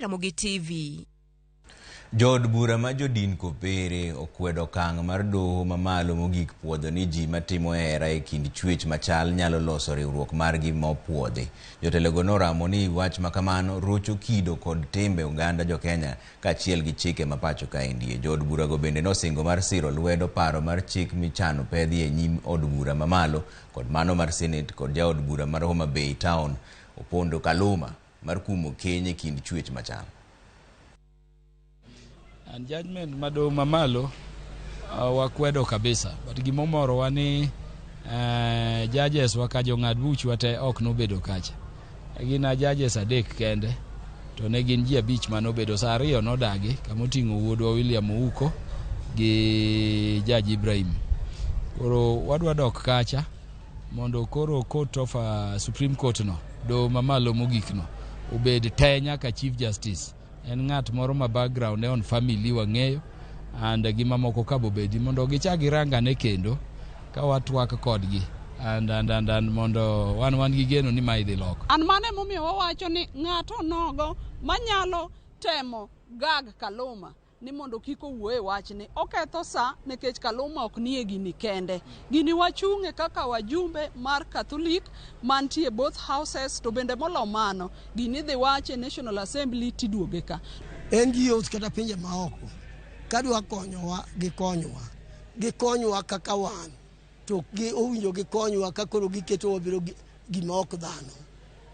Ramogi TV. Jood bura ma jodin kopere okwedo kang mar doho mamalo mogik puodho ni ji matimo hera e kind chwech machal nyalo loso riwruok margi mopuodhi. Jotelego noramo ni wach makamano rocho kido kod timbe oganda jokenya kaachiel gi chike mapacho kaendi. Jood bura go bende nosingo mar siro lwedo paro mar chik michano pedhi e nyim od bura mamalo kod mano mar Senate kod jaod bura mar Homa Bay Town Opondo Kaluma mar kumo keny e kind chwech machal. And judgment mado mamalo wakwedo kabisa, but gimomoro wani judges wakajo ng'ad buch wate ok nobedo kacha. Gina judges adek kende to ne gin ji abich manobedo sa ariyo nodagi kamoting'o wuodwa William Ouko gi Judge Ibrahim. Koro wadwa dok kacha mondo koro court of Supreme Court no do mamalo mogik no obed te nyaka Chief Justice. En ng'at moro ma background on family wang'eyo and gima moko kabobedi mondo gichagi rangane kendo ka watwak kodgi and mondo wan gi geno ni mai dhi loko. An mane momiyo wawacho ni ng'ato nogo manyalo temo gag Kaluma ni mondo kiko wuoye wachni oketho sa nekech Kaluma ok nie gini kende. Gini wachung'e kaka wajumbe mar Catholic mantie both houses to bende molo mano gini dhi wache National Assembly tiduoge ka. NGOs kata pinje maoko kadwa konyowa gikonywa kaka wan to owinjo gikonywa kaka koro giketo wabiro gima ok dhano.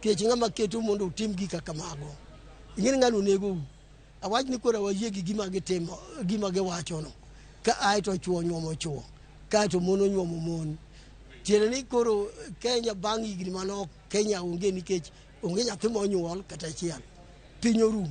Kech ng'ama keto mondo utim gika kamago. Ing'eni ng'ano nego awach ni kora wayie gi gima gitimo gima giwacho no ka ai to chuo nyuomo chuo ka to mono nyuomo mon tiene ni koro Kenya bang' higni manok Kenya onge nikech onge nyathi monyuol kata achiel piny orumo.